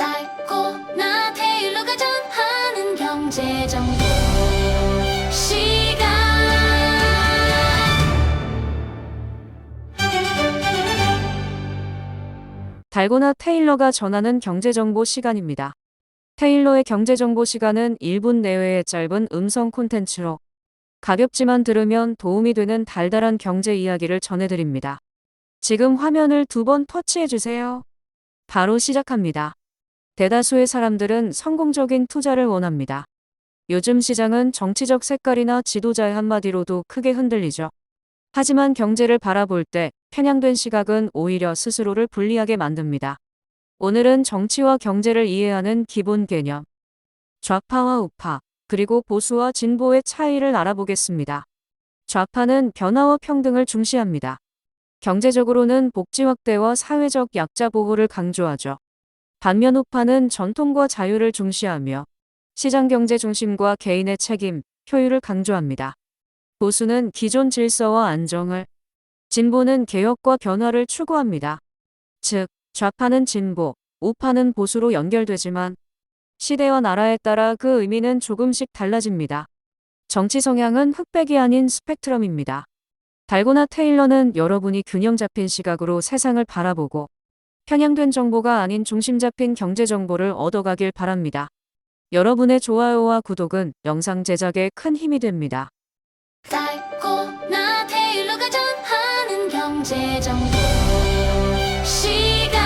달고나 테일러가 전하는 경제정보 시간. 달고나 테일러가 전하는 경제정보 시간입니다. 테일러의 경제정보 시간은 1분 내외의 짧은 음성 콘텐츠로 가볍지만 들으면 도움이 되는 달달한 경제 이야기를 전해드립니다. 지금 화면을 2번 터치해주세요. 바로 시작합니다. 대다수의 사람들은 성공적인 투자를 원합니다. 요즘 시장은 정치적 색깔이나 지도자의 한마디로도 크게 흔들리죠. 하지만 경제를 바라볼 때 편향된 시각은 오히려 스스로를 불리하게 만듭니다. 오늘은 정치와 경제를 이해하는 기본 개념, 좌파와 우파, 그리고 보수와 진보의 차이를 알아보겠습니다. 좌파는 변화와 평등을 중시합니다. 경제적으로는 복지 확대와 사회적 약자 보호를 강조하죠. 반면 우파는 전통과 자유를 중시하며 시장 경제 중심과 개인의 책임, 효율을 강조합니다. 보수는 기존 질서와 안정을, 진보는 개혁과 변화를 추구합니다. 즉, 좌파는 진보, 우파는 보수로 연결되지만 시대와 나라에 따라 그 의미는 조금씩 달라집니다. 정치 성향은 흑백이 아닌 스펙트럼입니다. 달고나 테일러는 여러분이 균형 잡힌 시각으로 세상을 바라보고 편향된 정보가 아닌 중심 잡힌 경제 정보를 얻어가길 바랍니다. 여러분의 좋아요와 구독은 영상 제작에 큰 힘이 됩니다. 달고나 테일러가 전하는 경제정보 시간.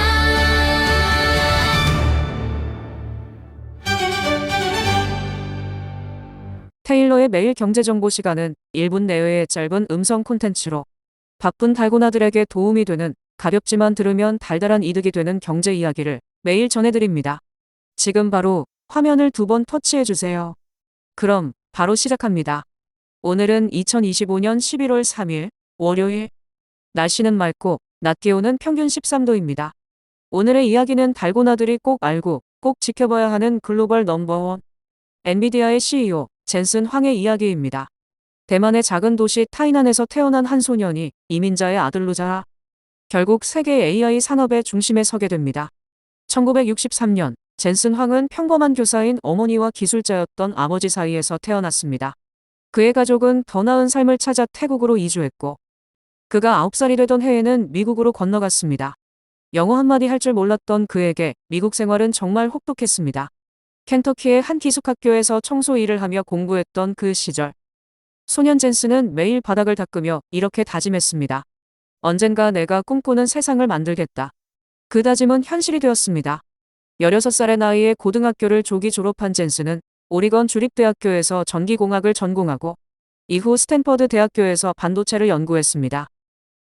테일러의 매일 경제정보 시간은 1분 내외의 짧은 음성 콘텐츠로 바쁜 달고나들에게 도움이 되는 가볍지만 들으면 달달한 이득이 되는 경제 이야기를 매일 전해드립니다. 지금 바로 화면을 2번 터치해주세요. 그럼 바로 시작합니다. 오늘은 2025년 11월 3일 월요일. 날씨는 맑고 낮 기온은 평균 13도입니다. 오늘의 이야기는 달고나들이 꼭 알고 꼭 지켜봐야 하는 글로벌 넘버원 엔비디아의 CEO 젠슨 황의 이야기입니다. 대만의 작은 도시 타이난에서 태어난 한 소년이 이민자의 아들로 자라 결국 세계 AI 산업의 중심에 서게 됩니다. 1963년 젠슨 황은 평범한 교사인 어머니와 기술자였던 아버지 사이에서 태어났습니다. 그의 가족은 더 나은 삶을 찾아 태국으로 이주했고 그가 9살이 되던 해에는 미국으로 건너갔습니다. 영어 한마디 할 줄 몰랐던 그에게 미국 생활은 정말 혹독했습니다. 켄터키의 한 기숙학교에서 청소 일을 하며 공부했던 그 시절. 소년 젠슨은 매일 바닥을 닦으며 이렇게 다짐했습니다. 언젠가 내가 꿈꾸는 세상을 만들겠다. 그 다짐은 현실이 되었습니다. 16살의 나이에 고등학교를 조기 졸업한 젠슨은 오리건 주립대학교에서 전기공학을 전공하고 이후 스탠퍼드 대학교에서 반도체를 연구했습니다.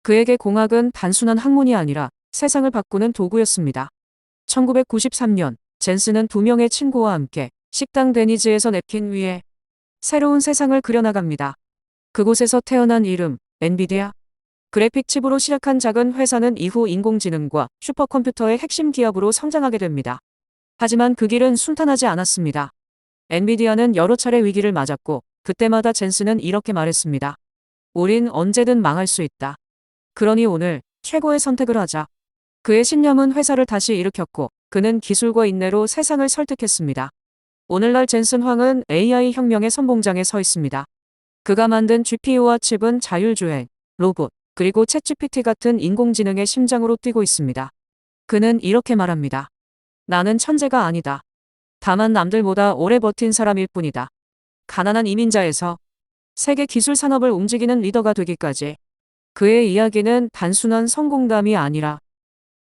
그에게 공학은 단순한 학문이 아니라 세상을 바꾸는 도구였습니다. 1993년 젠슨은 2명의 친구와 함께 식당 데니즈에서 냅킨 위에 새로운 세상을 그려나갑니다. 그곳에서 태어난 이름, 엔비디아. 그래픽 칩으로 시작한 작은 회사는 이후 인공지능과 슈퍼컴퓨터의 핵심 기업으로 성장하게 됩니다. 하지만 그 길은 순탄하지 않았습니다. 엔비디아는 여러 차례 위기를 맞았고 그때마다 젠슨은 이렇게 말했습니다. 우린 언제든 망할 수 있다. 그러니 오늘 최고의 선택을 하자. 그의 신념은 회사를 다시 일으켰고 그는 기술과 인내로 세상을 설득했습니다. 오늘날 젠슨 황은 AI 혁명의 선봉장에 서 있습니다. 그가 만든 GPU와 칩은 자율주행, 로봇, 그리고 챗GPT 같은 인공지능의 심장으로 뛰고 있습니다. 그는 이렇게 말합니다. 나는 천재가 아니다. 다만 남들보다 오래 버틴 사람일 뿐이다. 가난한 이민자에서 세계 기술 산업을 움직이는 리더가 되기까지. 그의 이야기는 단순한 성공담이 아니라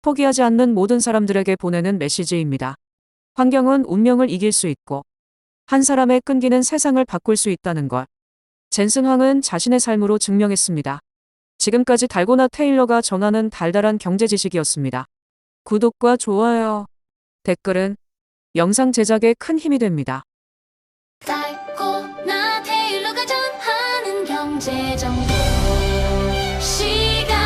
포기하지 않는 모든 사람들에게 보내는 메시지입니다. 환경은 운명을 이길 수 있고 한 사람의 끈기는 세상을 바꿀 수 있다는 걸 젠슨 황은 자신의 삶으로 증명했습니다. 지금까지 달고나 테일러가 전하는 달달한 경제 지식이었습니다. 구독과 좋아요, 댓글은 영상 제작에 큰 힘이 됩니다. 달고나 테일러가 전하는 경제정보 시간.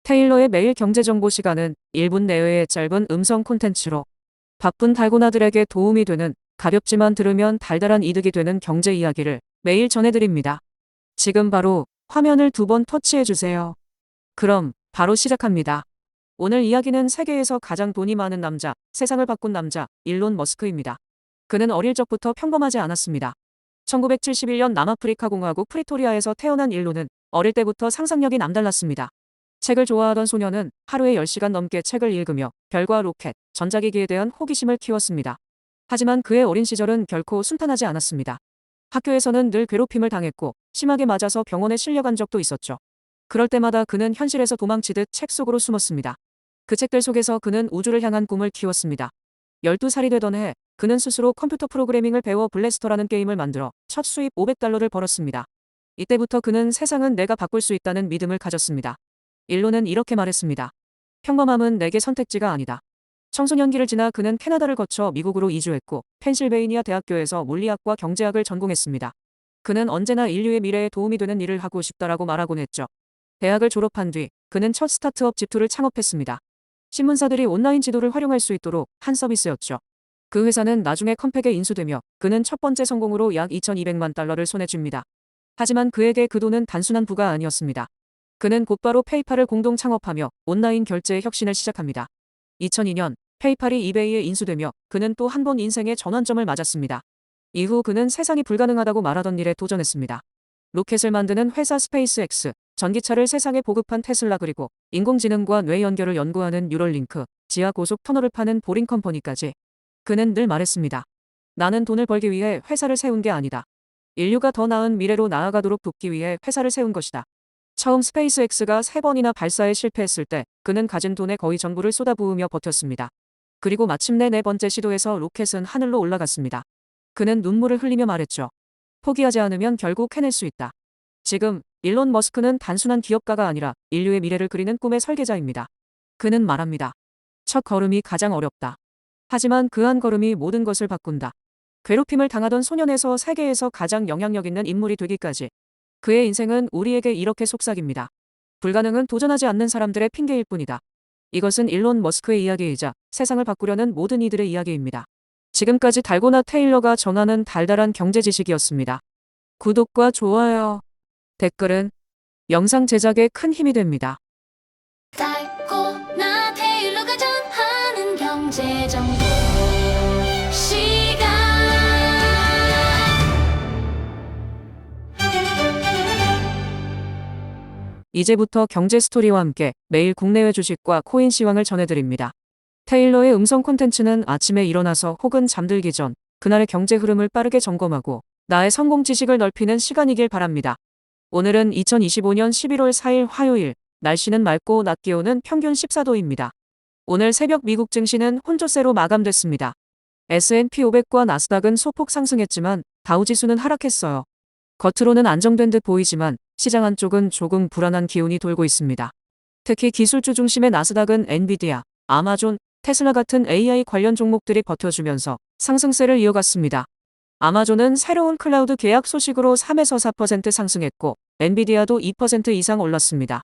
테일러의 매일 경제정보 시간은 1분 내외의 짧은 음성 콘텐츠로 바쁜 달고나들에게 도움이 되는 가볍지만 들으면 달달한 이득이 되는 경제 이야기를 매일 전해드립니다. 지금 바로 화면을 2번 터치해주세요. 그럼 바로 시작합니다. 오늘 이야기는 세계에서 가장 돈이 많은 남자, 세상을 바꾼 남자, 일론 머스크입니다. 그는 어릴 적부터 평범하지 않았습니다. 1971년 남아프리카 공화국 프리토리아에서 태어난 일론은 어릴 때부터 상상력이 남달랐습니다. 책을 좋아하던 소녀는 하루에 10시간 넘게 책을 읽으며 별과 로켓, 전자기기에 대한 호기심을 키웠습니다. 하지만 그의 어린 시절은 결코 순탄하지 않았습니다. 학교에서는 늘 괴롭힘을 당했고 심하게 맞아서 병원에 실려간 적도 있었죠. 그럴 때마다 그는 현실에서 도망치듯 책 속으로 숨었습니다. 그 책들 속에서 그는 우주를 향한 꿈을 키웠습니다. 12살이 되던 해 그는 스스로 컴퓨터 프로그래밍을 배워 블래스터라는 게임을 만들어 첫 수입 $500를 벌었습니다. 이때부터 그는 세상은 내가 바꿀 수 있다는 믿음을 가졌습니다. 일론은 이렇게 말했습니다. 평범함은 내게 선택지가 아니다. 청소년기를 지나 그는 캐나다를 거쳐 미국으로 이주했고 펜실베이니아 대학교에서 물리학과 경제학을 전공했습니다. 그는 언제나 인류의 미래에 도움이 되는 일을 하고 싶다라고 말하곤 했죠. 대학을 졸업한 뒤 그는 첫 스타트업 집투를 창업했습니다. 신문사들이 온라인 지도를 활용할 수 있도록 한 서비스였죠. 그 회사는 나중에 컴팩에 인수되며 그는 첫 번째 성공으로 약 $2200만 손에 쥡니다. 하지만 그에게 그 돈은 단순한 부가 아니었습니다. 그는 곧바로 페이팔을 공동 창업하며 온라인 결제의 혁신을 시작합니다. 2002년 페이팔이 이베이에 인수되며 그는 또 한 번 인생의 전환점을 맞았습니다. 이후 그는 세상이 불가능하다고 말하던 일에 도전했습니다. 로켓을 만드는 회사 스페이스X, 전기차를 세상에 보급한 테슬라 그리고 인공지능과 뇌 연결을 연구하는 뉴럴링크, 지하 고속 터널을 파는 보링 컴퍼니까지. 그는 늘 말했습니다. 나는 돈을 벌기 위해 회사를 세운 게 아니다. 인류가 더 나은 미래로 나아가도록 돕기 위해 회사를 세운 것이다. 처음 스페이스X가 3번이나 발사에 실패했을 때 그는 가진 돈의 거의 전부를 쏟아부으며 버텼습니다. 그리고 마침내 4번째 시도에서 로켓은 하늘로 올라갔습니다. 그는 눈물을 흘리며 말했죠. 포기하지 않으면 결국 해낼 수 있다. 지금 일론 머스크는 단순한 기업가가 아니라 인류의 미래를 그리는 꿈의 설계자입니다. 그는 말합니다. 첫 걸음이 가장 어렵다. 하지만 그 한 걸음이 모든 것을 바꾼다. 괴롭힘을 당하던 소년에서 세계에서 가장 영향력 있는 인물이 되기까지. 그의 인생은 우리에게 이렇게 속삭입니다. 불가능은 도전하지 않는 사람들의 핑계일 뿐이다. 이것은 일론 머스크의 이야기이자 세상을 바꾸려는 모든 이들의 이야기입니다. 지금까지 달고나 테일러가 전하는 달달한 경제 지식이었습니다. 구독과 좋아요, 댓글은 영상 제작에 큰 힘이 됩니다. 달고나 테일러가 전하는 경제정보 시간. 이제부터 경제 스토리와 함께 매일 국내외 주식과 코인 시황을 전해드립니다. 테일러의 음성 콘텐츠는 아침에 일어나서 혹은 잠들기 전 그날의 경제 흐름을 빠르게 점검하고 나의 성공 지식을 넓히는 시간이길 바랍니다. 오늘은 2025년 11월 4일 화요일, 날씨는 맑고 낮 기온은 평균 14도입니다. 오늘 새벽 미국 증시는 혼조세로 마감됐습니다. S&P 500과 나스닥은 소폭 상승했지만 다우지수는 하락했어요. 겉으로는 안정된 듯 보이지만 시장 안쪽은 조금 불안한 기운이 돌고 있습니다. 특히 기술주 중심의 나스닥은 엔비디아, 아마존, 테슬라 같은 AI 관련 종목들이 버텨주면서 상승세를 이어갔습니다. 아마존은 새로운 클라우드 계약 소식으로 3에서 4% 상승했고 엔비디아도 2% 이상 올랐습니다.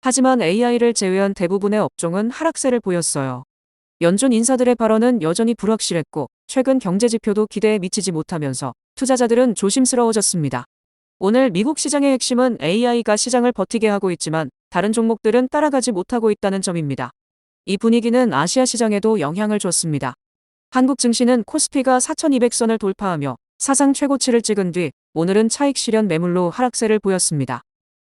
하지만 AI를 제외한 대부분의 업종은 하락세를 보였어요. 연준 인사들의 발언은 여전히 불확실했고 최근 경제 지표도 기대에 미치지 못하면서 투자자들은 조심스러워졌습니다. 오늘 미국 시장의 핵심은 AI가 시장을 버티게 하고 있지만 다른 종목들은 따라가지 못하고 있다는 점입니다. 이 분위기는 아시아 시장에도 영향을 줬습니다. 한국 증시는 코스피가 4,200선을 돌파하며 사상 최고치를 찍은 뒤 오늘은 차익 실현 매물로 하락세를 보였습니다.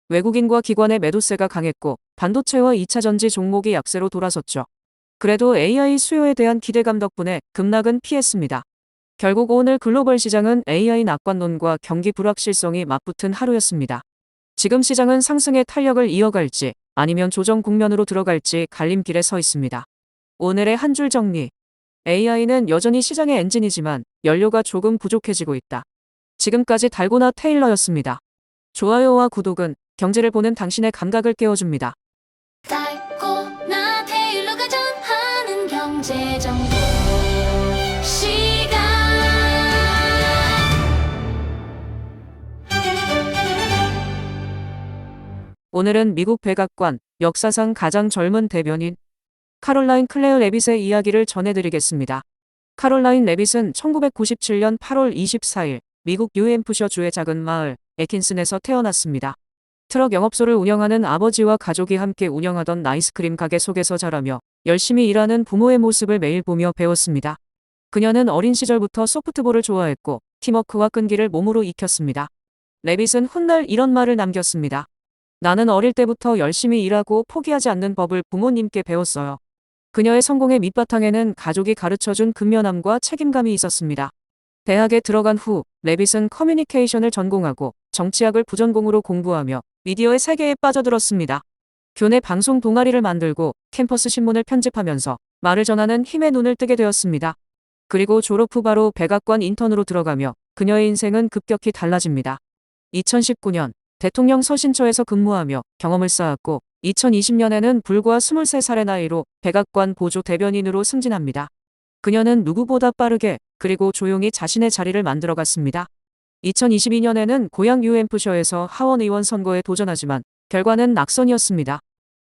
외국인과 기관의 매도세가 강했고 반도체와 2차 전지 종목이 약세로 돌아섰죠. 그래도 AI 수요에 대한 기대감 덕분에 급락은 피했습니다. 결국 오늘 글로벌 시장은 AI 낙관론과 경기 불확실성이 맞붙은 하루였습니다. 지금 시장은 상승의 탄력을 이어갈지 아니면 조정 국면으로 들어갈지 갈림길에 서 있습니다. 오늘의 한 줄 정리. AI는 여전히 시장의 엔진이지만 연료가 조금 부족해지고 있다. 지금까지 달고나 테일러였습니다. 좋아요와 구독은 경제를 보는 당신의 감각을 깨워줍니다. 달고나 테일러가 전하는 경제정보 시간. 오늘은 미국 백악관 역사상 가장 젊은 대변인 카롤라인 클레어 레빗의 이야기를 전해드리겠습니다. 카롤라인 레빗은 1997년 8월 24일 미국 뉴햄프셔주의 작은 마을 에킨슨에서 태어났습니다. 트럭 영업소를 운영하는 아버지와 가족이 함께 운영하던 아이스크림 가게 속에서 자라며 열심히 일하는 부모의 모습을 매일 보며 배웠습니다. 그녀는 어린 시절부터 소프트볼을 좋아했고 팀워크와 끈기를 몸으로 익혔습니다. 레빗은 훗날 이런 말을 남겼습니다. 나는 어릴 때부터 열심히 일하고 포기하지 않는 법을 부모님께 배웠어요. 그녀의 성공의 밑바탕에는 가족이 가르쳐준 근면함과 책임감이 있었습니다. 대학에 들어간 후 레빗은 커뮤니케이션을 전공하고 정치학을 부전공으로 공부하며 미디어의 세계에 빠져들었습니다. 교내 방송 동아리를 만들고 캠퍼스 신문을 편집하면서 말을 전하는 힘에 눈을 뜨게 되었습니다. 그리고 졸업 후 바로 백악관 인턴으로 들어가며 그녀의 인생은 급격히 달라집니다. 2019년 대통령 서신처에서 근무하며 경험을 쌓았고 2020년에는 불과 23살의 나이로 백악관 보조 대변인으로 승진합니다. 그녀는 누구보다 빠르게 그리고 조용히 자신의 자리를 만들어갔습니다. 2022년에는 고향 뉴햄프셔에서 하원 의원 선거에 도전하지만 결과는 낙선이었습니다.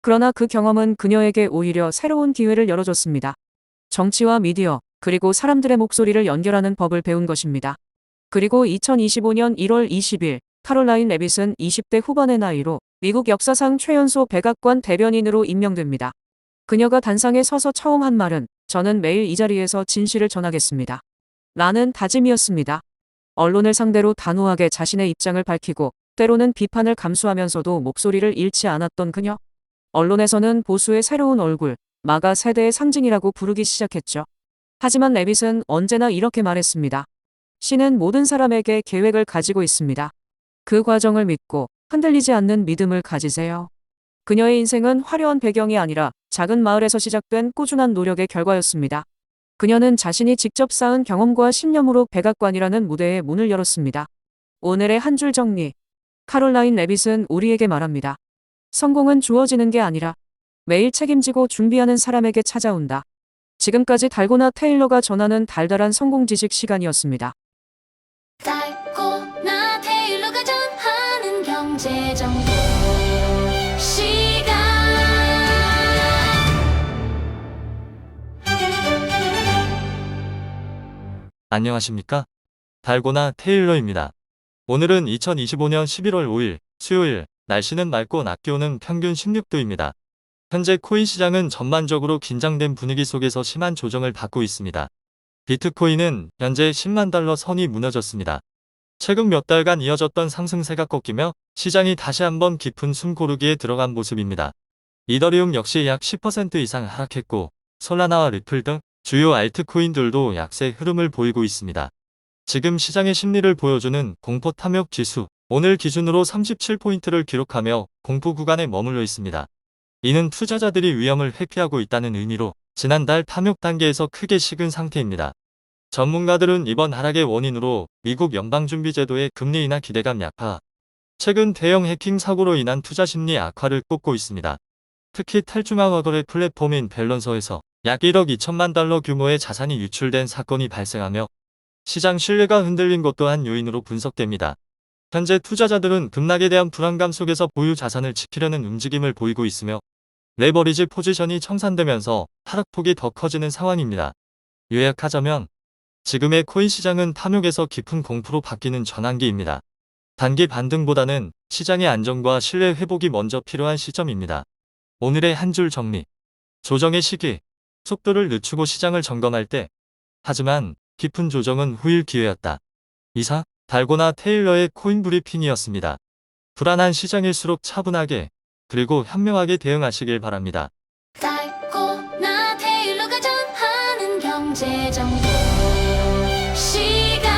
그러나 그 경험은 그녀에게 오히려 새로운 기회를 열어줬습니다. 정치와 미디어, 그리고 사람들의 목소리를 연결하는 법을 배운 것입니다. 그리고 2025년 1월 20일 카롤라인 레빗은 20대 후반의 나이로 미국 역사상 최연소 백악관 대변인으로 임명됩니다. 그녀가 단상에 서서 처음 한 말은 저는 매일 이 자리에서 진실을 전하겠습니다. 라는 다짐이었습니다. 언론을 상대로 단호하게 자신의 입장을 밝히고 때로는 비판을 감수하면서도 목소리를 잃지 않았던 그녀. 언론에서는 보수의 새로운 얼굴, 마가 세대의 상징이라고 부르기 시작했죠. 하지만 레빗은 언제나 이렇게 말했습니다. 신은 모든 사람에게 계획을 가지고 있습니다. 그 과정을 믿고 흔들리지 않는 믿음을 가지세요. 그녀의 인생은 화려한 배경이 아니라 작은 마을에서 시작된 꾸준한 노력의 결과였습니다. 그녀는 자신이 직접 쌓은 경험과 신념으로 백악관이라는 무대에 문을 열었습니다. 오늘의 한 줄 정리. 카롤라인 레빗은 우리에게 말합니다. 성공은 주어지는 게 아니라 매일 책임지고 준비하는 사람에게 찾아온다. 지금까지 달고나 테일러가 전하는 달달한 성공 지식 시간이었습니다. 달고나 테일러가 전하는 경제 정보 시간. 안녕하십니까? 달고나 테일러입니다. 오늘은 2025년 11월 5일 수요일, 날씨는 맑고 낮 기온은 평균 16도입니다. 현재 코인 시장은 전반적으로 긴장된 분위기 속에서 심한 조정을 받고 있습니다. 비트코인은 현재 10만 달러 선이 무너졌습니다. 최근 몇 달간 이어졌던 상승세가 꺾이며 시장이 다시 한번 깊은 숨 고르기에 들어간 모습입니다. 이더리움 역시 약 10% 이상 하락했고 솔라나와 리플 등 주요 알트코인들도 약세 흐름을 보이고 있습니다. 지금 시장의 심리를 보여주는 공포 탐욕 지수, 오늘 기준으로 37포인트를 기록하며 공포 구간에 머물러 있습니다. 이는 투자자들이 위험을 회피하고 있다는 의미로 지난달 탐욕 단계에서 크게 식은 상태입니다. 전문가들은 이번 하락의 원인으로 미국 연방준비제도의 금리 인하 기대감 약화, 최근 대형 해킹 사고로 인한 투자 심리 악화를 꼽고 있습니다. 특히 탈중앙화 거래 플랫폼인 밸런서에서 약 1억 2천만 달러 규모의 자산이 유출된 사건이 발생하며 시장 신뢰가 흔들린 것도 한 요인으로 분석됩니다. 현재 투자자들은 급락에 대한 불안감 속에서 보유 자산을 지키려는 움직임을 보이고 있으며 레버리지 포지션이 청산되면서 하락폭이 더 커지는 상황입니다. 요약하자면 지금의 코인 시장은 탐욕에서 깊은 공포로 바뀌는 전환기입니다. 단기 반등보다는 시장의 안정과 신뢰 회복이 먼저 필요한 시점입니다. 오늘의 한 줄 정리. 조정의 시기, 속도를 늦추고 시장을 점검할 때, 하지만 깊은 조정은 후일 기회였다. 이상, 달고나 테일러의 코인 브리핑이었습니다. 불안한 시장일수록 차분하게, 그리고 현명하게 대응하시길 바랍니다. 달고나 테일러가 전하는 경제 정보 시간.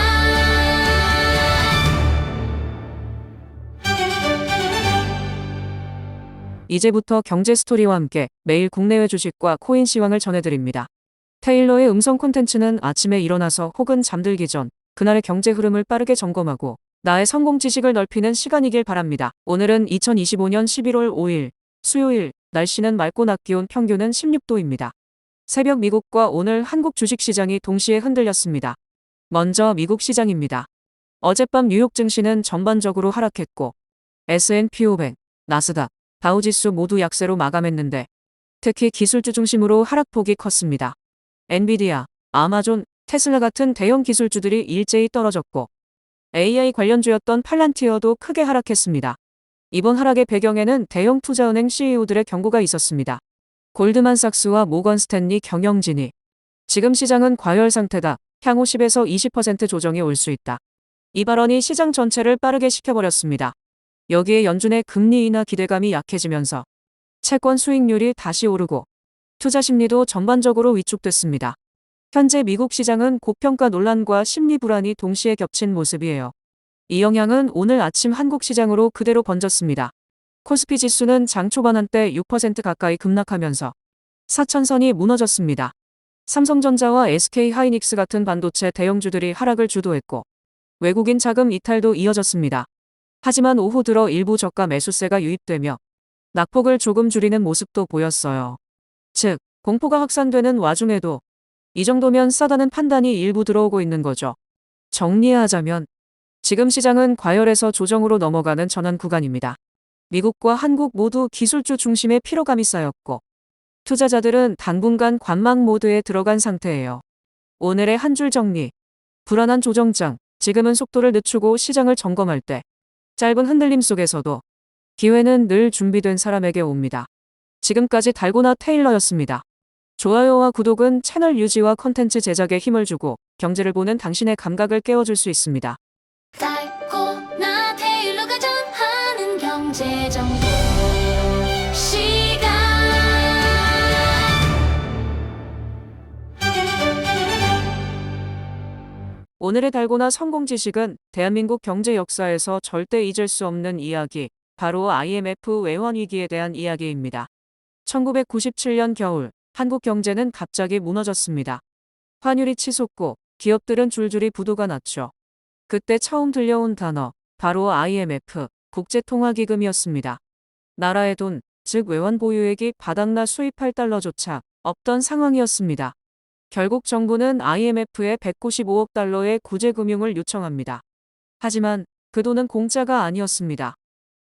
이제부터 경제 스토리와 함께 매일 국내외 주식과 코인 시황을 전해드립니다. 테일러의 음성 콘텐츠는 아침에 일어나서 혹은 잠들기 전 그날의 경제 흐름을 빠르게 점검하고 나의 성공 지식을 넓히는 시간이길 바랍니다. 오늘은 2025년 11월 5일 수요일, 날씨는 맑고 낮 기온 평균은 16도입니다. 새벽 미국과 오늘 한국 주식시장이 동시에 흔들렸습니다. 먼저 미국 시장입니다. 어젯밤 뉴욕 증시는 전반적으로 하락했고 S&P 500, 나스닥, 다우지수 모두 약세로 마감했는데 특히 기술주 중심으로 하락폭이 컸습니다. 엔비디아, 아마존, 테슬라 같은 대형 기술주들이 일제히 떨어졌고 AI 관련주였던 팔란티어도 크게 하락했습니다. 이번 하락의 배경에는 대형 투자은행 CEO들의 경고가 있었습니다. 골드만삭스와 모건 스탠리 경영진이 지금 시장은 과열 상태다. 향후 10에서 20% 조정이 올 수 있다. 이 발언이 시장 전체를 빠르게 식혀버렸습니다. 여기에 연준의 금리 인하 기대감이 약해지면서 채권 수익률이 다시 오르고 투자 심리도 전반적으로 위축됐습니다. 현재 미국 시장은 고평가 논란과 심리 불안이 동시에 겹친 모습이에요. 이 영향은 오늘 아침 한국 시장으로 그대로 번졌습니다. 코스피 지수는 장 초반 한때 6% 가까이 급락하면서 4천선이 무너졌습니다. 삼성전자와 SK하이닉스 같은 반도체 대형주들이 하락을 주도했고 외국인 자금 이탈도 이어졌습니다. 하지만 오후 들어 일부 저가 매수세가 유입되며 낙폭을 조금 줄이는 모습도 보였어요. 즉, 공포가 확산되는 와중에도 이 정도면 싸다는 판단이 일부 들어오고 있는 거죠. 정리하자면 지금 시장은 과열에서 조정으로 넘어가는 전환 구간입니다. 미국과 한국 모두 기술주 중심의 피로감이 쌓였고 투자자들은 당분간 관망 모드에 들어간 상태예요. 오늘의 한 줄 정리. 불안한 조정장. 지금은 속도를 늦추고 시장을 점검할 때 짧은 흔들림 속에서도 기회는 늘 준비된 사람에게 옵니다. 지금까지 달고나 테일러였습니다. 좋아요와 구독은 채널 유지와 컨텐츠 제작에 힘을 주고 경제를 보는 당신의 감각을 깨워줄 수 있습니다. 달고나 테일러가 전하는 경제 정보 시간. 오늘의 달고나 성공 지식은 대한민국 경제 역사에서 절대 잊을 수 없는 이야기, 바로 IMF 외환 위기에 대한 이야기입니다. 1997년 겨울, 한국 경제는 갑자기 무너졌습니다. 환율이 치솟고 기업들은 줄줄이 부도가 났죠. 그때 처음 들려온 단어, 바로 IMF, 국제통화기금이었습니다. 나라의 돈, 즉 외환 보유액이 바닥나 수입할 달러조차 없던 상황이었습니다. 결국 정부는 IMF에 195억 달러의 구제금융을 요청합니다. 하지만 그 돈은 공짜가 아니었습니다.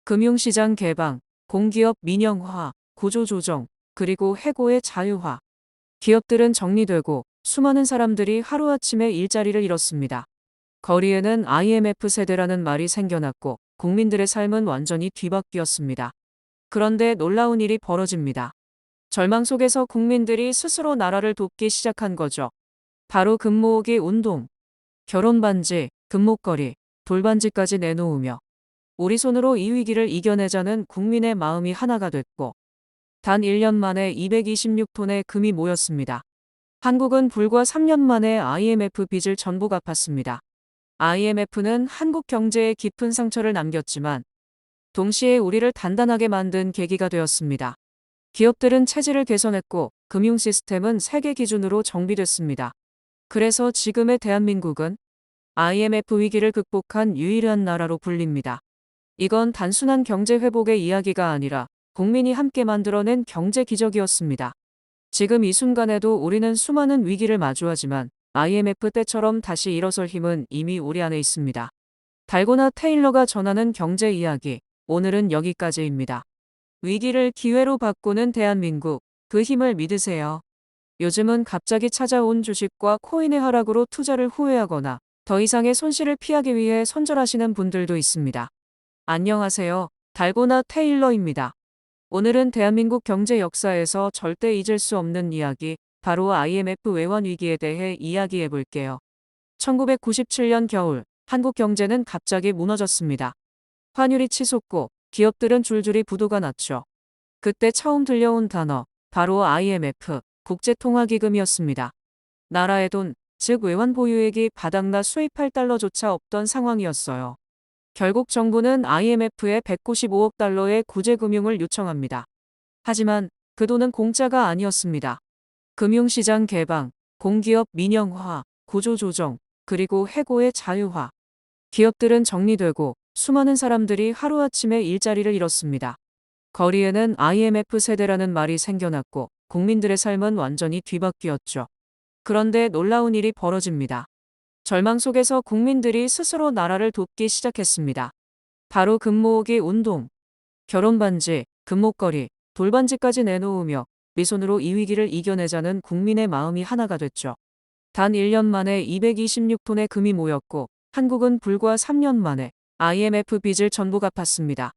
금융시장 개방, 공기업 민영화, 구조조정, 그리고 해고의 자유화. 기업들은 정리되고 수많은 사람들이 하루아침에 일자리를 잃었습니다. 거리에는 IMF 세대라는 말이 생겨났고 국민들의 삶은 완전히 뒤바뀌었습니다. 그런데 놀라운 일이 벌어집니다. 절망 속에서 국민들이 스스로 나라를 돕기 시작한 거죠. 바로 금모으기 운동. 결혼반지, 금목걸이, 돌반지까지 내놓으며 우리 손으로 이 위기를 이겨내자는 국민의 마음이 하나가 됐고 단 1년 만에 226톤의 금이 모였습니다. 한국은 불과 3년 만에 IMF 빚을 전부 갚았습니다. IMF는 한국 경제에 깊은 상처를 남겼지만 동시에 우리를 단단하게 만든 계기가 되었습니다. 기업들은 체질을 개선했고 금융 시스템은 세계 기준으로 정비됐습니다. 그래서 지금의 대한민국은 IMF 위기를 극복한 유일한 나라로 불립니다. 이건 단순한 경제 회복의 이야기가 아니라 국민이 함께 만들어낸 경제 기적이었습니다. 지금 이 순간에도 우리는 수많은 위기를 마주하지만 IMF 때처럼 다시 일어설 힘은 이미 우리 안에 있습니다. 달고나 테일러가 전하는 경제 이야기, 오늘은 여기까지입니다. 위기를 기회로 바꾸는 대한민국, 그 힘을 믿으세요. 요즘은 갑자기 찾아온 주식과 코인의 하락으로 투자를 후회하거나 더 이상의 손실을 피하기 위해 손절하시는 분들도 있습니다. 안녕하세요. 달고나 테일러입니다. 오늘은 대한민국 경제 역사에서 절대 잊을 수 없는 이야기, 바로 IMF 외환 위기에 대해 이야기해 볼게요. 1997년 겨울, 한국 경제는 갑자기 무너졌습니다. 환율이 치솟고 기업들은 줄줄이 부도가 났죠. 그때 처음 들려온 단어, 바로 IMF, 국제통화기금이었습니다. 나라의 돈, 즉 외환 보유액이 바닥나 수입할 달러조차 없던 상황이었어요. 결국 정부는 IMF에 195억 달러의 구제금융을 요청합니다. 하지만 그 돈은 공짜가 아니었습니다. 금융시장 개방, 공기업 민영화, 구조조정, 그리고 해고의 자유화. 기업들은 정리되고 수많은 사람들이 하루아침에 일자리를 잃었습니다. 거리에는 IMF 세대라는 말이 생겨났고 국민들의 삶은 완전히 뒤바뀌었죠. 그런데 놀라운 일이 벌어집니다. 절망 속에서 국민들이 스스로 나라를 돕기 시작했습니다. 바로 금모으기 운동. 결혼반지, 금목걸이, 돌반지까지 내놓으며 미손으로 이 위기를 이겨내자는 국민의 마음이 하나가 됐죠. 단 1년 만에 226톤의 금이 모였고 한국은 불과 3년 만에 IMF 빚을 전부 갚았습니다.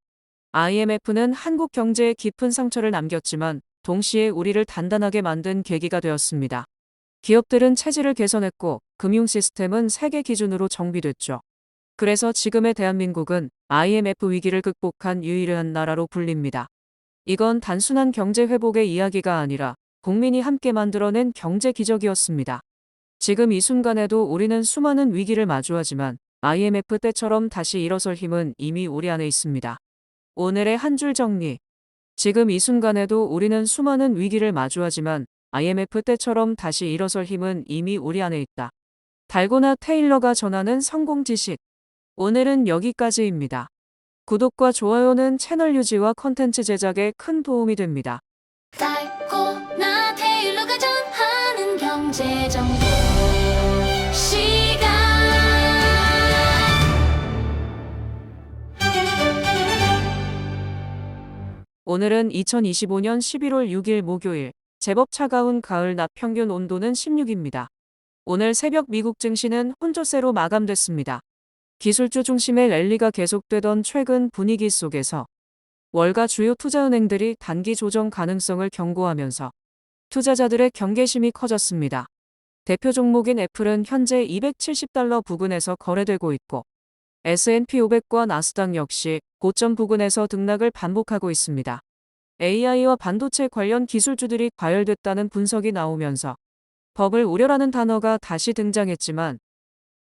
IMF는 한국 경제에 깊은 상처를 남겼지만 동시에 우리를 단단하게 만든 계기가 되었습니다. 기업들은 체질을 개선했고 금융 시스템은 세계 기준으로 정비됐죠. 그래서 지금의 대한민국은 IMF 위기를 극복한 유일한 나라로 불립니다. 이건 단순한 경제 회복의 이야기가 아니라 국민이 함께 만들어낸 경제 기적이었습니다. 지금 이 순간에도 우리는 수많은 위기를 마주하지만 IMF 때처럼 다시 일어설 힘은 이미 우리 안에 있습니다. 오늘의 한 줄 정리. 지금 이 순간에도 우리는 수많은 위기를 마주하지만 IMF 때처럼 다시 일어설 힘은 이미 우리 안에 있다. 달고나 테일러가 전하는 성공 지식. 오늘은 여기까지입니다. 구독과 좋아요는 채널 유지와 컨텐츠 제작에 큰 도움이 됩니다. 달고나 테일러가 전하는 경제 정보 시간. 오늘은 2025년 11월 6일 목요일, 제법 차가운 가을 낮 평균 온도는 16입니다. 오늘 새벽 미국 증시는 혼조세로 마감됐습니다. 기술주 중심의 랠리가 계속되던 최근 분위기 속에서 월가 주요 투자은행들이 단기 조정 가능성을 경고하면서 투자자들의 경계심이 커졌습니다. 대표 종목인 애플은 현재 $270 부근에서 거래되고 있고 S&P 500과 나스닥 역시 고점 부근에서 등락을 반복하고 있습니다. AI와 반도체 관련 기술주들이 과열됐다는 분석이 나오면서 버블 우려라는 단어가 다시 등장했지만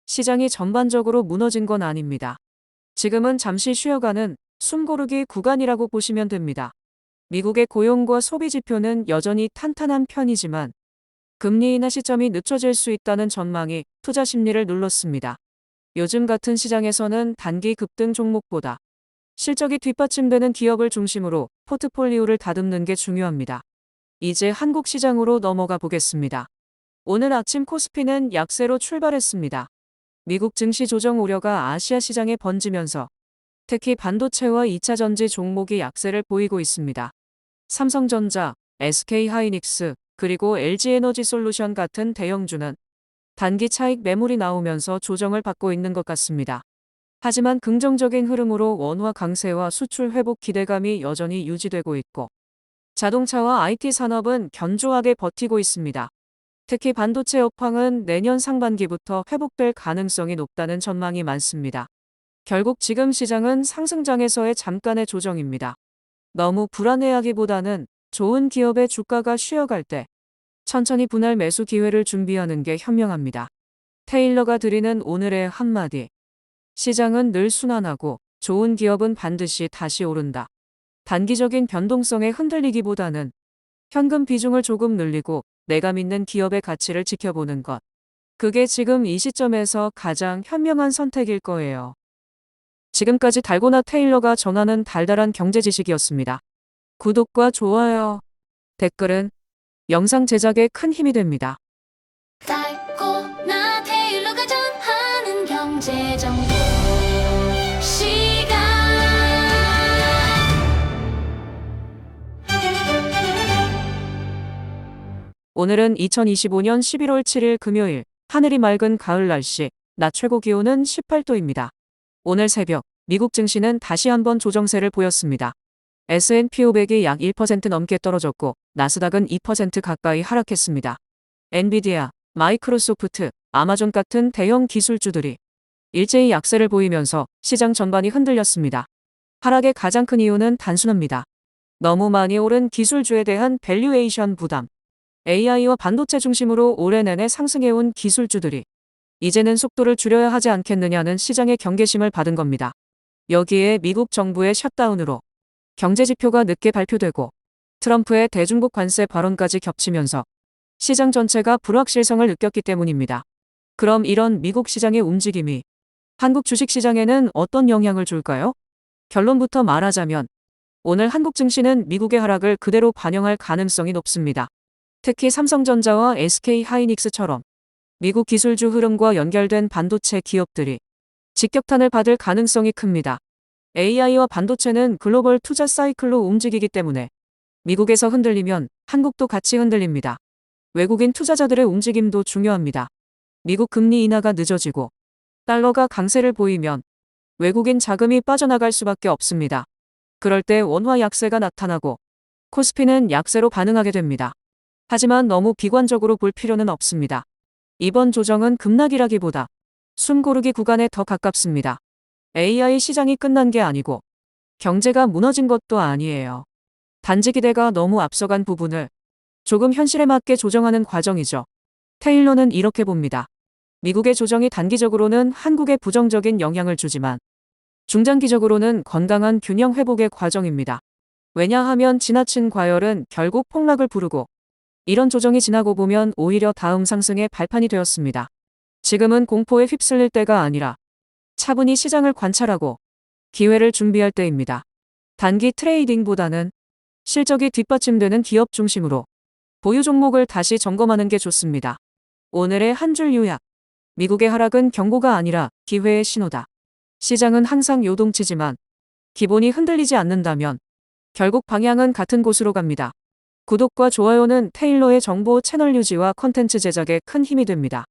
시장이 전반적으로 무너진 건 아닙니다. 지금은 잠시 쉬어가는 숨고르기 구간이라고 보시면 됩니다. 미국의 고용과 소비 지표는 여전히 탄탄한 편이지만 금리 인하 시점이 늦춰질 수 있다는 전망이 투자 심리를 눌렀습니다. 요즘 같은 시장에서는 단기 급등 종목보다 실적이 뒷받침되는 기업을 중심으로 포트폴리오를 다듬는 게 중요합니다. 이제 한국 시장으로 넘어가 보겠습니다. 오늘 아침 코스피는 약세로 출발했습니다. 미국 증시 조정 우려가 아시아 시장에 번지면서 특히 반도체와 2차 전지 종목이 약세를 보이고 있습니다. 삼성전자, SK하이닉스, 그리고 LG에너지솔루션 같은 대형주는 단기 차익 매물이 나오면서 조정을 받고 있는 것 같습니다. 하지만 긍정적인 흐름으로 원화 강세와 수출 회복 기대감이 여전히 유지되고 있고 자동차와 IT 산업은 견조하게 버티고 있습니다. 특히 반도체 업황은 내년 상반기부터 회복될 가능성이 높다는 전망이 많습니다. 결국 지금 시장은 상승장에서의 잠깐의 조정입니다. 너무 불안해하기보다는 좋은 기업의 주가가 쉬어갈 때 천천히 분할 매수 기회를 준비하는 게 현명합니다. 테일러가 드리는 오늘의 한마디. 시장은 늘 순환하고 좋은 기업은 반드시 다시 오른다. 단기적인 변동성에 흔들리기보다는 현금 비중을 조금 늘리고 내가 믿는 기업의 가치를 지켜보는 것. 그게 지금 이 시점에서 가장 현명한 선택일 거예요. 지금까지 달고나 테일러가 전하는 달달한 경제 지식이었습니다. 구독과 좋아요, 댓글은 영상 제작에 큰 힘이 됩니다. 달고나 테일러가 전하는 경제 정보 시간. 오늘은 2025년 11월 7일 금요일, 하늘이 맑은 가을 날씨, 낮 최고 기온은 18도입니다. 오늘 새벽, 미국 증시는 다시 한번 조정세를 보였습니다. S&P 500이 약 1% 넘게 떨어졌고, 나스닥은 2% 가까이 하락했습니다. 엔비디아, 마이크로소프트, 아마존 같은 대형 기술주들이 일제히 약세를 보이면서 시장 전반이 흔들렸습니다. 하락의 가장 큰 이유는 단순합니다. 너무 많이 오른 기술주에 대한 밸류에이션 부담. AI와 반도체 중심으로 올해 내내 상승해온 기술주들이 이제는 속도를 줄여야 하지 않겠느냐는 시장의 경계심을 받은 겁니다. 여기에 미국 정부의 셧다운으로 경제지표가 늦게 발표되고 트럼프의 대중국 관세 발언까지 겹치면서 시장 전체가 불확실성을 느꼈기 때문입니다. 그럼 이런 미국 시장의 움직임이 한국 주식시장에는 어떤 영향을 줄까요? 결론부터 말하자면 오늘 한국 증시는 미국의 하락을 그대로 반영할 가능성이 높습니다. 특히 삼성전자와 SK하이닉스처럼 미국 기술주 흐름과 연결된 반도체 기업들이 직격탄을 받을 가능성이 큽니다. AI와 반도체는 글로벌 투자 사이클로 움직이기 때문에 미국에서 흔들리면 한국도 같이 흔들립니다. 외국인 투자자들의 움직임도 중요합니다. 미국 금리 인하가 늦어지고 달러가 강세를 보이면 외국인 자금이 빠져나갈 수밖에 없습니다. 그럴 때 원화 약세가 나타나고 코스피는 약세로 반응하게 됩니다. 하지만 너무 비관적으로 볼 필요는 없습니다. 이번 조정은 급락이라기보다 숨고르기 구간에 더 가깝습니다. AI 시장이 끝난 게 아니고 경제가 무너진 것도 아니에요. 단지 기대가 너무 앞서간 부분을 조금 현실에 맞게 조정하는 과정이죠. 테일러는 이렇게 봅니다. 미국의 조정이 단기적으로는 한국에 부정적인 영향을 주지만 중장기적으로는 건강한 균형 회복의 과정입니다. 왜냐하면 지나친 과열은 결국 폭락을 부르고 이런 조정이 지나고 보면 오히려 다음 상승의 발판이 되었습니다. 지금은 공포에 휩쓸릴 때가 아니라 차분히 시장을 관찰하고 기회를 준비할 때입니다. 단기 트레이딩보다는 실적이 뒷받침되는 기업 중심으로 보유 종목을 다시 점검하는 게 좋습니다. 오늘의 한 줄 요약. 미국의 하락은 경고가 아니라 기회의 신호다. 시장은 항상 요동치지만 기본이 흔들리지 않는다면 결국 방향은 같은 곳으로 갑니다. 구독과 좋아요는 테일러의 정보 채널 유지와 컨텐츠 제작에 큰 힘이 됩니다.